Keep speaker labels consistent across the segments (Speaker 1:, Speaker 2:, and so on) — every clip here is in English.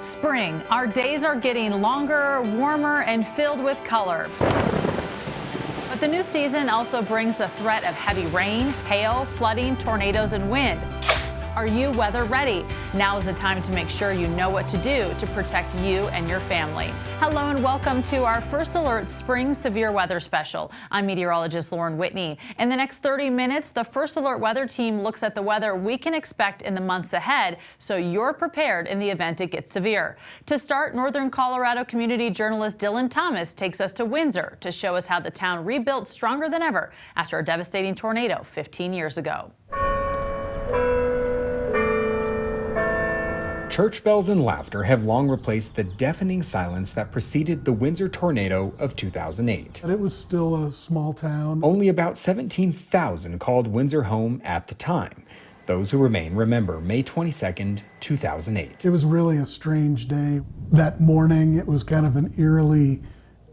Speaker 1: Spring. Our days are getting longer, warmer, and filled with color. But the new season also brings the threat of heavy rain, hail, flooding, tornadoes, and wind. Are you weather ready? Now is the time to make sure you know what to do to protect you and your family. Hello and welcome to our First Alert Spring Severe Weather Special. I'm meteorologist Whitney. In the next 30 minutes, the First Alert Weather Team looks at the weather we can expect in the months ahead so you're prepared in the event it gets severe. To start, Northern Colorado community journalist Dylan Thomas takes us to Windsor to show us how the town rebuilt stronger than ever after a devastating tornado 15 years ago.
Speaker 2: Church bells and laughter have long replaced the deafening silence that preceded the Windsor tornado of 2008.
Speaker 3: But it was still a small town.
Speaker 2: Only about 17,000 called Windsor home at the time. Those who remain remember May 22nd, 2008.
Speaker 3: It was really a strange day. That morning, it was kind of an eerily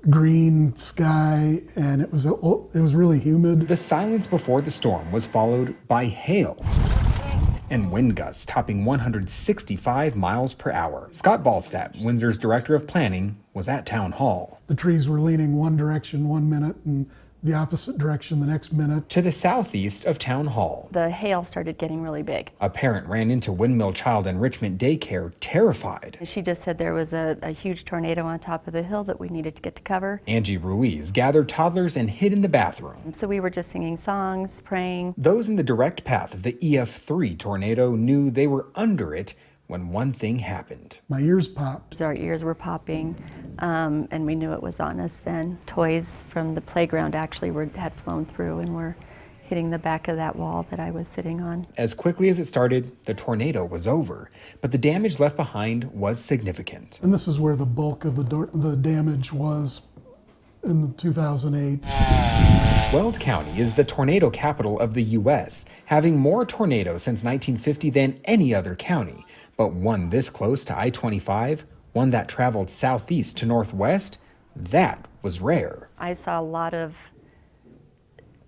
Speaker 3: green sky, and it was really humid.
Speaker 2: The silence before the storm was followed by hail and wind gusts topping 165 miles per hour. Scott Ballstadt, Windsor's director of planning, was at town hall.
Speaker 3: The trees were leaning one direction 1 minute and the opposite direction the next minute.
Speaker 2: To the southeast of town hall,
Speaker 4: the hail started getting really big.
Speaker 2: A parent ran into Windmill Child Enrichment Daycare terrified.
Speaker 4: She just said there was a huge tornado on top of the hill that we needed to get to cover.
Speaker 2: Angie Ruiz gathered toddlers and hid in the bathroom.
Speaker 4: So we were just singing songs, praying.
Speaker 2: Those in the direct path of the EF3 tornado knew they were under it when one thing happened.
Speaker 3: My ears popped.
Speaker 4: Our ears were popping, and we knew it was on us then. Toys from the playground actually had flown through and were hitting the back of that wall that I was sitting on.
Speaker 2: As quickly as it started, the tornado was over, but the damage left behind was significant.
Speaker 3: And this is where the bulk of the damage was in 2008.
Speaker 2: Weld County is the tornado capital of the U.S., having more tornadoes since 1950 than any other county. But one this close to I-25, one that traveled southeast to northwest, that was rare.
Speaker 4: I saw a lot of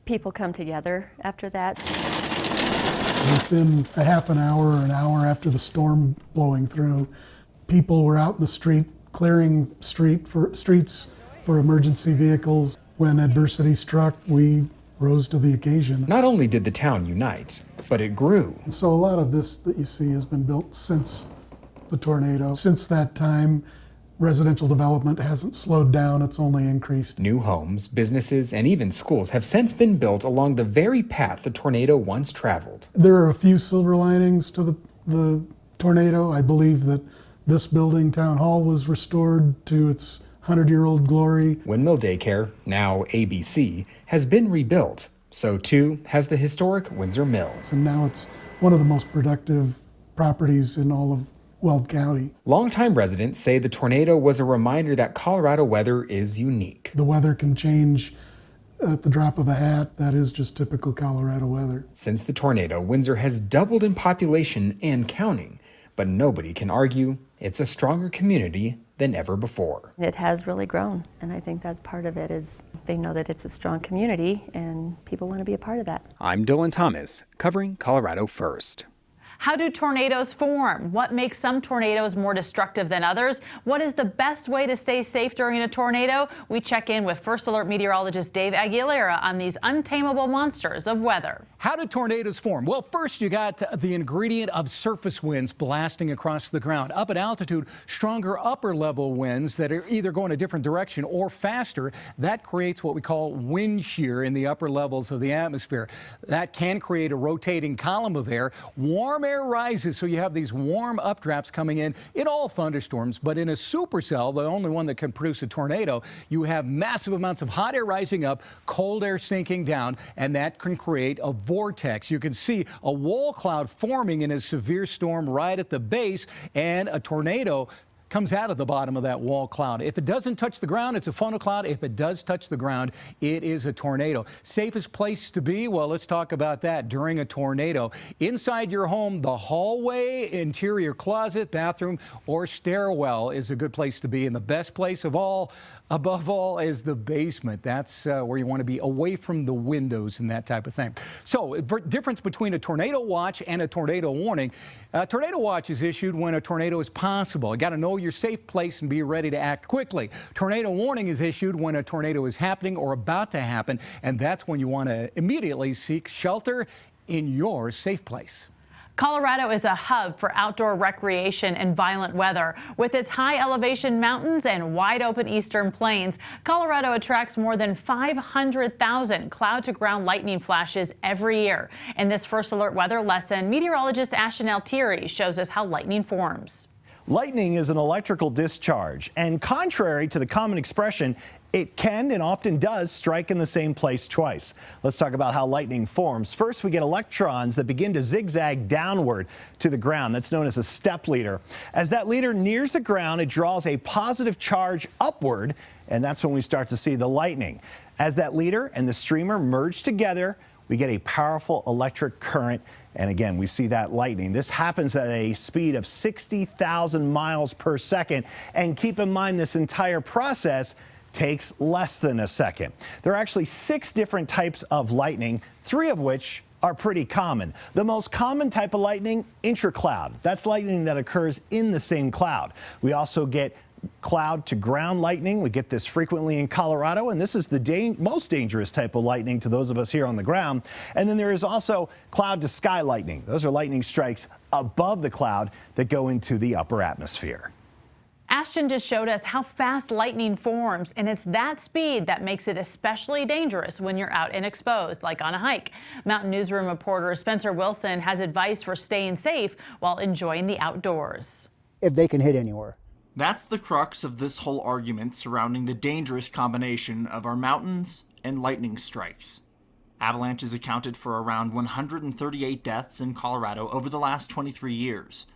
Speaker 4: people come together after that.
Speaker 3: Within a half an hour or an hour after the storm blowing through, people were out in the street clearing streets for emergency vehicles. When adversity struck, we rose to the occasion.
Speaker 2: Not only did the town unite, but it grew.
Speaker 3: And so a lot of this that you see has been built since the tornado. Since that time, residential development hasn't slowed down, it's only increased.
Speaker 2: New homes, businesses, and even schools have since been built along the very path the tornado once traveled.
Speaker 3: There are a few silver linings to the tornado. I believe that this building, Town Hall, was restored to its 100-year-old glory.
Speaker 2: Windmill Daycare, now ABC, has been rebuilt. So too has the historic Windsor Mill.
Speaker 3: And now it's one of the most productive properties in all of Weld County.
Speaker 2: Longtime residents say the tornado was a reminder that Colorado weather is unique.
Speaker 3: The weather can change at the drop of a hat. That is just typical Colorado weather.
Speaker 2: Since the tornado, Windsor has doubled in population and counting. But nobody can argue it's a stronger community than ever before.
Speaker 4: It has really grown, and I think that's part of it, is they know that it's a strong community and people want to be a part of that.
Speaker 2: I'm Dylan Thomas, covering Colorado First.
Speaker 1: How do tornadoes form? What makes some tornadoes more destructive than others? What is the best way to stay safe during a tornado? We check in with First Alert meteorologist Dave Aguilera on these untamable monsters of weather.
Speaker 5: How do tornadoes form? Well, first you got the ingredient of surface winds blasting across the ground. Up at altitude, stronger upper level winds that are either going a different direction or faster. That creates what we call wind shear in the upper levels of the atmosphere. That can create a rotating column of air. Warm air rises, so you have these warm updrafts coming in all thunderstorms. But in a supercell, the only one that can produce a tornado, you have massive amounts of hot air rising up, cold air sinking down, and that can create a vortex. You can see a wall cloud forming in a severe storm right at the base, and a tornado comes out of the bottom of that wall cloud. If it doesn't touch the ground, it's a funnel cloud. If it does touch the ground, it is a tornado. Safest place to be? Well, let's talk about that during a tornado. Inside your home, the hallway, interior closet, bathroom, or stairwell is a good place to be. And the best place of all, above all, is the basement. That's where you want to be, away from the windows and that type of thing. So, difference between a tornado watch and a tornado warning. A tornado watch is issued when a tornado is possible. You got to know your safe place and be ready to act quickly. Tornado warning is issued when a tornado is happening or about to happen, and that's when you want to immediately seek shelter in your safe place.
Speaker 1: Colorado is a hub for outdoor recreation and violent weather. With its high elevation mountains and wide open eastern plains, Colorado attracts more than 500,000 cloud-to-ground lightning flashes every year. In this First Alert weather lesson, meteorologist Ashton Altieri shows us how lightning forms.
Speaker 6: Lightning is an electrical discharge, and contrary to the common expression, it can and often does strike in the same place twice. Let's talk about how lightning forms. First, we get electrons that begin to zigzag downward to the ground. That's known as a step leader. As that leader nears the ground, it draws a positive charge upward, and that's when we start to see the lightning. As that leader and the streamer merge together, we get a powerful electric current. And again, we see that lightning. This happens at a speed of 60,000 miles per second. And keep in mind, this entire process takes less than a second. There are actually 6 different types of lightning, 3 of which are pretty common. The most common type of lightning, intracloud. That's lightning that occurs in the same cloud. We also get cloud to ground lightning. We get this frequently in Colorado, and this is the most dangerous type of lightning to those of us here on the ground. And then there is also cloud to sky lightning. Those are lightning strikes above the cloud that go into the upper atmosphere.
Speaker 1: Ashton just showed us how fast lightning forms, and it's that speed that makes it especially dangerous when you're out and exposed, like on a hike. Mountain Newsroom reporter Spencer Wilson has advice for staying safe while enjoying the outdoors.
Speaker 7: If they can hit anywhere.
Speaker 8: That's the crux of this whole argument surrounding the dangerous combination of our mountains and lightning strikes. Avalanches accounted for around 138 deaths in Colorado over the last 23 years.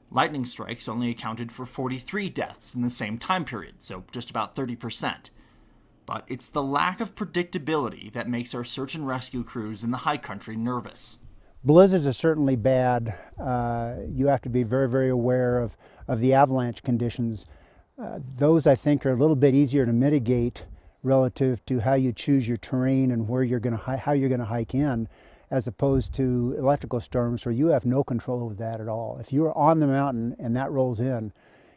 Speaker 8: Lightning strikes only accounted for 43 deaths in the same time period, so just about 30%. But it's the lack of predictability that makes our search and rescue crews in the high country nervous.
Speaker 7: Blizzards are certainly bad. You have to be very, very aware of the avalanche conditions. Those, I think, are a little bit easier to mitigate relative to how you choose your terrain and where you're going to how you're going to hike in, as opposed to electrical storms where you have no control over that at all. If you're on the mountain and that rolls in,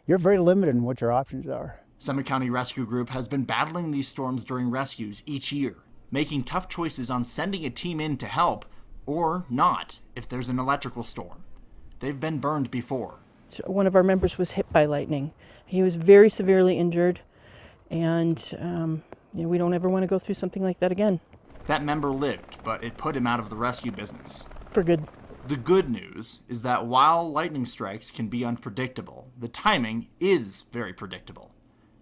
Speaker 7: you're very limited in what your options are.
Speaker 8: Summit County Rescue Group has been battling these storms during rescues each year, making tough choices on sending a team in to help or not if there's an electrical storm. They've been burned before.
Speaker 9: One of our members was hit by lightning. He was very severely injured, and we don't ever want to go through something like that again.
Speaker 8: That member lived, but it put him out of the rescue business.
Speaker 9: For good.
Speaker 8: The good news is that while lightning strikes can be unpredictable, the timing is very predictable.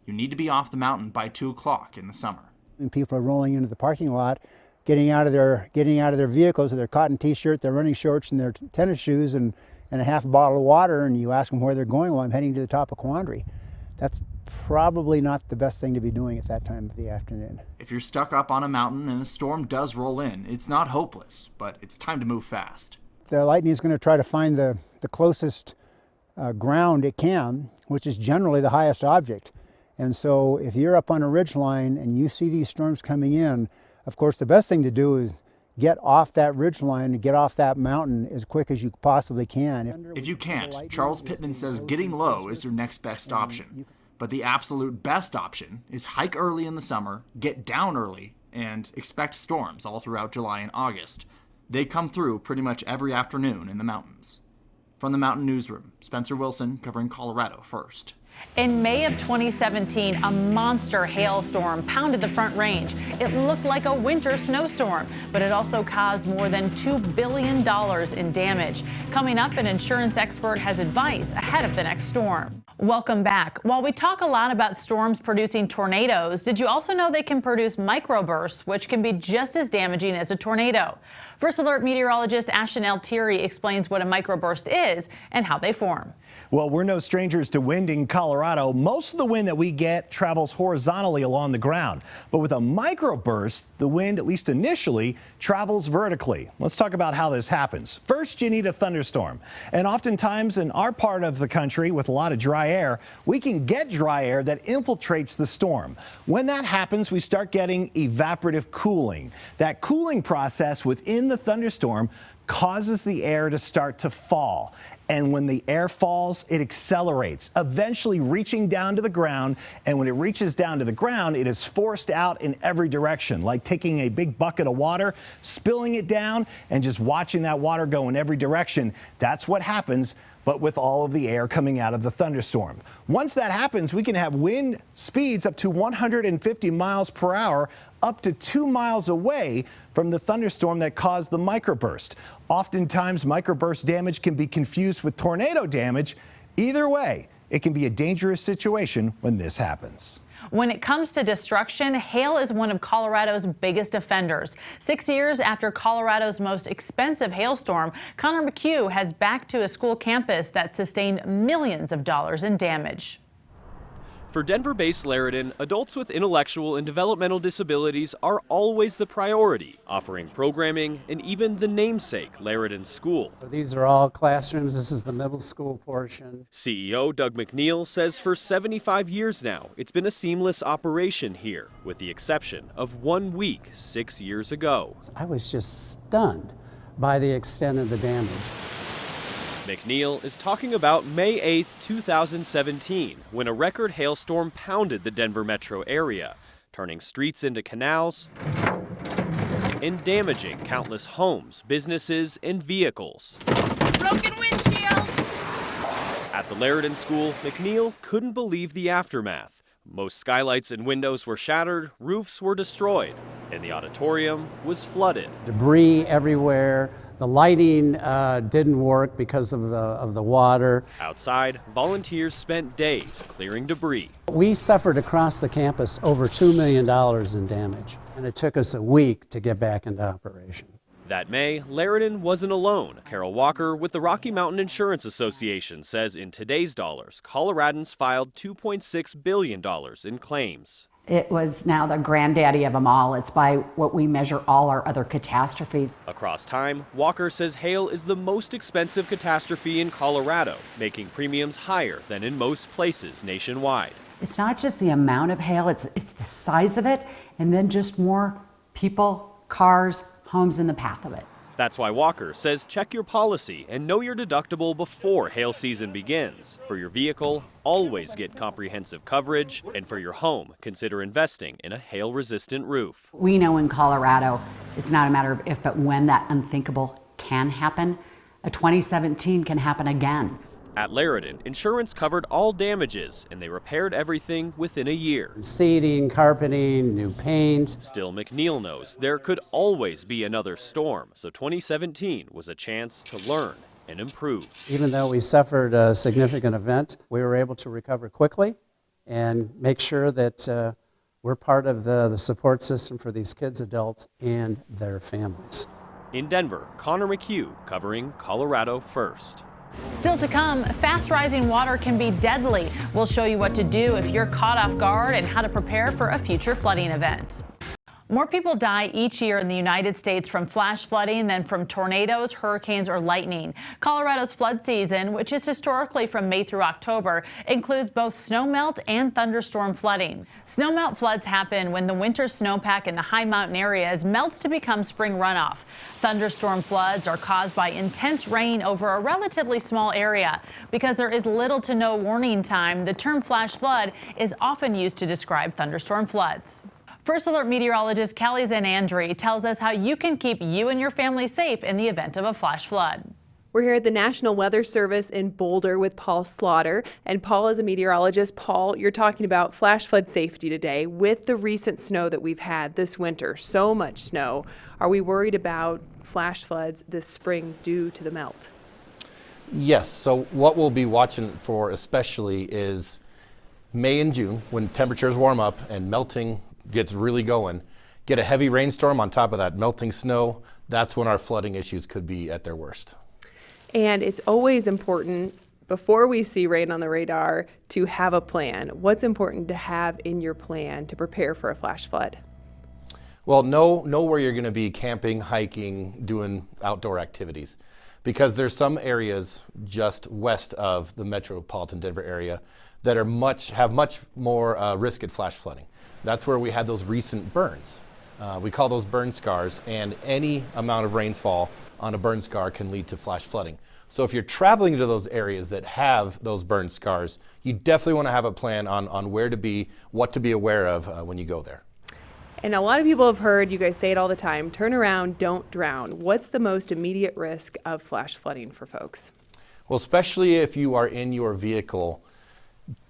Speaker 8: You need to be off the mountain by 2 o'clock in the summer.
Speaker 7: And people are rolling into the parking lot, getting out of their vehicles with their cotton t-shirt, their running shorts, and their tennis shoes, and a half a bottle of water, and you ask them where they're going. Well, I'm heading to the top of Quandary. That's probably not the best thing to be doing at that time of the afternoon.
Speaker 8: If you're stuck up on a mountain and a storm does roll in, it's not hopeless, but it's time to move fast.
Speaker 7: The lightning is going to try to find the closest ground it can, which is generally the highest object. And so if you're up on a ridge line and you see these storms coming in, of course the best thing to do is get off that ridge line and get off that mountain as quick as you possibly can.
Speaker 8: If you can't, Charles Pittman says getting low is your next best option. But the absolute best option is hike early in the summer, get down early, and expect storms all throughout July and August. They come through pretty much every afternoon in the mountains. From the Mountain Newsroom, Spencer Wilson covering Colorado First.
Speaker 1: In May of 2017, a monster hailstorm pounded the Front Range. It looked like a winter snowstorm, but it also caused more than $2 billion in damage. Coming up, an insurance expert has advice ahead of the next storm. Welcome back. While we talk a lot about storms producing tornadoes, did you also know they can produce microbursts, which can be just as damaging as a tornado? First Alert meteorologist Ashton Altieri explains what a microburst is and how they form.
Speaker 6: Well, we're no strangers to wind in Colorado. Most of the wind that we get travels horizontally along the ground. But with a microburst, the wind, at least initially, travels vertically. Let's talk about how this happens. First, you need a thunderstorm. And oftentimes in our part of the country with a lot of dry air, we can get dry air that infiltrates the storm. When that happens, we start getting evaporative cooling. That cooling process within the thunderstorm causes the air to start to fall. And when the air falls, it accelerates, eventually reaching down to the ground. And when it reaches down to the ground, it is forced out in every direction, like taking a big bucket of water, spilling it down, and just watching that water go in every direction. That's what happens, but with all of the air coming out of the thunderstorm. Once that happens, we can have wind speeds up to 150 miles per hour, up to 2 miles away from the thunderstorm that caused the microburst. Oftentimes, microburst damage can be confused with tornado damage. Either way, it can be a dangerous situation when this happens.
Speaker 1: When it comes to destruction, hail is one of Colorado's biggest offenders. 6 years after Colorado's most expensive hailstorm, Connor McHugh heads back to a school campus that sustained millions of dollars in damage.
Speaker 10: For Denver-based Laredan, adults with intellectual and developmental disabilities are always the priority, offering programming and even the namesake Laredan School.
Speaker 11: These are all classrooms. This is the middle school portion.
Speaker 10: CEO Doug McNeil says for 75 years now, it's been a seamless operation here, with the exception of 1 week 6 years ago.
Speaker 11: I was just stunned by the extent of the damage.
Speaker 10: McNeil is talking about May 8, 2017, when a record hailstorm pounded the Denver metro area, turning streets into canals and damaging countless homes, businesses, and vehicles.
Speaker 12: Broken windshield!
Speaker 10: At the Laredan School, McNeil couldn't believe the aftermath. Most skylights and windows were shattered, roofs were destroyed, and the auditorium was flooded.
Speaker 11: Debris everywhere. The lighting didn't work because of the water.
Speaker 10: Outside, volunteers spent days clearing debris.
Speaker 11: We suffered across the campus over $2 million in damage, and it took us a week to get back into operation.
Speaker 10: That May, Laredan wasn't alone. Carol Walker with the Rocky Mountain Insurance Association says in today's dollars, Coloradans filed $2.6 billion in claims.
Speaker 13: It was now the granddaddy of them all. It's by what we measure all our other catastrophes.
Speaker 10: Across time, Walker says hail is the most expensive catastrophe in Colorado, making premiums higher than in most places nationwide.
Speaker 13: It's not just the amount of hail, it's the size of it, and then just more people, cars, homes in the path of it.
Speaker 10: That's why Walker says check your policy and know your deductible before hail season begins. For your vehicle, always get comprehensive coverage, and for your home, consider investing in a hail-resistant roof.
Speaker 13: We know in Colorado, it's not a matter of if, but when that unthinkable can happen. A 2017 can happen again.
Speaker 10: At Laredan, insurance covered all damages, and they repaired everything within a year.
Speaker 11: Seating, carpeting, new paint.
Speaker 10: Still, McNeil knows there could always be another storm, so 2017 was a chance to learn and improve.
Speaker 11: Even though we suffered a significant event, we were able to recover quickly and make sure that we're part of the support system for these kids, adults, and their families.
Speaker 10: In Denver, Connor McHugh covering Colorado First.
Speaker 1: Still to come, fast rising water can be deadly. We'll show you what to do if you're caught off guard and how to prepare for a future flooding event. More people die each year in the United States from flash flooding than from tornadoes, hurricanes, or lightning. Colorado's flood season, which is historically from May through October, includes both snowmelt and thunderstorm flooding. Snowmelt floods happen when the winter snowpack in the high mountain areas melts to become spring runoff. Thunderstorm floods are caused by intense rain over a relatively small area. Because there is little to no warning time, the term flash flood is often used to describe thunderstorm floods. First Alert meteorologist Kelly Zanandri tells us how you can keep you and your family safe in the event of a flash flood.
Speaker 14: We're here at the National Weather Service in Boulder with Paul Slaughter. And Paul is a meteorologist. Paul, you're talking about flash flood safety today with the recent snow that we've had this winter. So much snow. Are we worried about flash floods this spring due to the melt?
Speaker 15: Yes. So what we'll be watching for especially is May and June when temperatures warm up and melting gets really going. Get a heavy rainstorm on top of that melting snow. That's when our flooding issues could be at their worst.
Speaker 14: And it's always important before we see rain on the radar, to have a plan. What's important to have in your plan to prepare for a flash flood?
Speaker 15: Well, know where you're going to be camping, hiking, doing outdoor activities, because there's some areas just west of the metropolitan Denver area that have much more risk at flash flooding. That's where we had those recent burns. We call those burn scars, and any amount of rainfall on a burn scar can lead to flash flooding. So if you're traveling to those areas that have those burn scars, you definitely want to have a plan on where to be, what to be aware of when you go there.
Speaker 14: And a lot of people have heard you guys say it all the time, turn around, don't drown. What's the most immediate risk of flash flooding for folks?
Speaker 15: Well, especially if you are in your vehicle,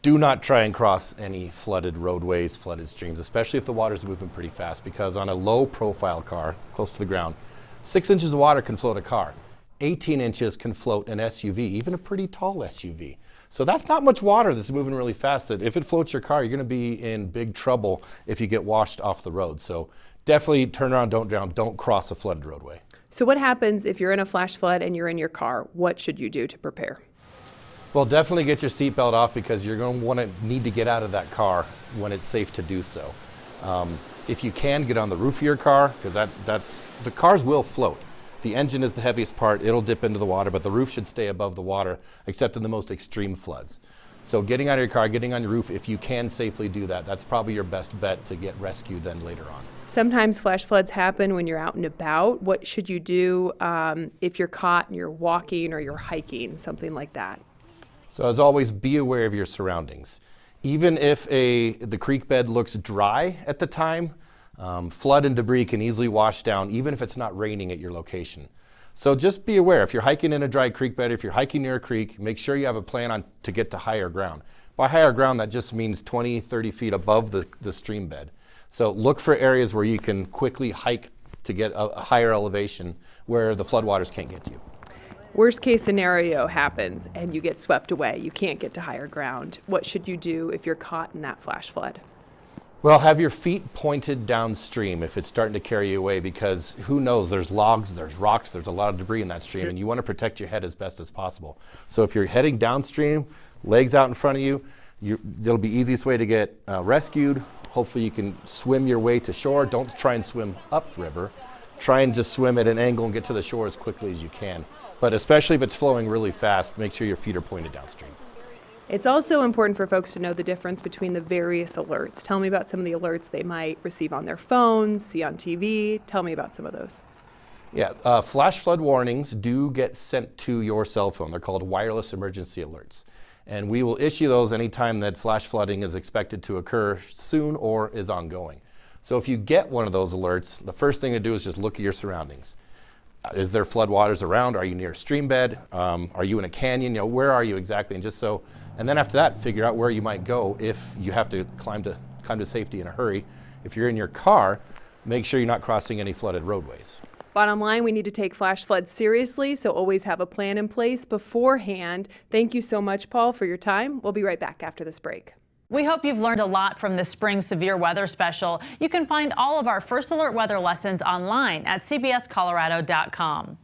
Speaker 15: do not try and cross any flooded roadways, flooded streams, especially if the water's moving pretty fast, because on a low profile car, close to the ground, 6 inches of water can float a car. 18 inches can float an SUV, even a pretty tall SUV. So that's not much water that's moving really fast. That if it floats your car, you're going to be in big trouble if you get washed off the road. So definitely turn around, don't drown, don't cross a flooded roadway.
Speaker 14: So what happens if you're in a flash flood and you're in your car? What should you do to prepare?
Speaker 15: Well, definitely get your seatbelt off, because you're going to need to get out of that car when it's safe to do so. If you can, get on the roof of your car, because the cars will float. The engine is the heaviest part. It'll dip into the water, but the roof should stay above the water, except in the most extreme floods. So getting out of your car, getting on your roof, if you can safely do that, that's probably your best bet to get rescued then later on.
Speaker 14: Sometimes flash floods happen when you're out and about. What should you do if you're caught and you're walking or you're hiking, something like that?
Speaker 15: So as always, be aware of your surroundings. Even if the creek bed looks dry at the time, flood and debris can easily wash down, even if it's not raining at your location. So just be aware. If you're hiking in a dry creek bed, if you're hiking near a creek, make sure you have a plan to get to higher ground. By higher ground, that just means 20, 30 feet above the stream bed. So look for areas where you can quickly hike to get a higher elevation where the floodwaters can't get to you.
Speaker 14: Worst case scenario happens and you get swept away. You can't get to higher ground. What should you do if you're caught in that flash flood?
Speaker 15: Well, have your feet pointed downstream if it's starting to carry you away, because who knows, there's logs, there's rocks, there's a lot of debris in that stream, and you want to protect your head as best as possible. So if you're heading downstream, legs out in front of you, it'll be the easiest way to get rescued. Hopefully you can swim your way to shore. Don't try and swim upriver. Try and just swim at an angle and get to the shore as quickly as you can. But especially if it's flowing really fast, make sure your feet are pointed downstream.
Speaker 14: It's also important for folks to know the difference between the various alerts. Tell me about some of the alerts they might receive on their phones, see on TV. Tell me about some of those.
Speaker 15: Yeah, flash flood warnings do get sent to your cell phone. They're called wireless emergency alerts. And we will issue those anytime that flash flooding is expected to occur soon or is ongoing. So if you get one of those alerts, the first thing to do is just look at your surroundings. Is there floodwaters around? Are you near a stream bed? Are you in a canyon? Where are you exactly? And then after that, figure out where you might go if you have to climb to safety in a hurry. If you're in your car, make sure you're not crossing any flooded roadways.
Speaker 14: Bottom line, we need to take flash floods seriously, so always have a plan in place beforehand. Thank you so much, Paul, for your time. We'll be right back after this break.
Speaker 1: We hope you've learned a lot from this spring severe weather special. You can find all of our First Alert weather lessons online at cbscolorado.com.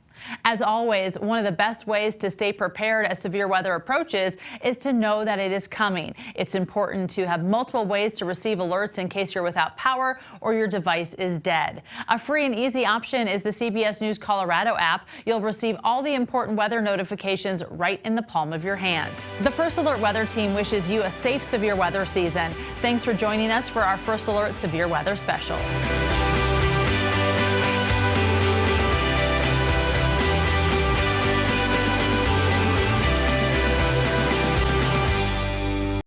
Speaker 1: As always, one of the best ways to stay prepared as severe weather approaches is to know that it is coming. It's important to have multiple ways to receive alerts in case you're without power or your device is dead. A free and easy option is the CBS News Colorado app. You'll receive all the important weather notifications right in the palm of your hand. The First Alert weather team wishes you a safe severe weather season. Thanks for joining us for our First Alert severe weather special.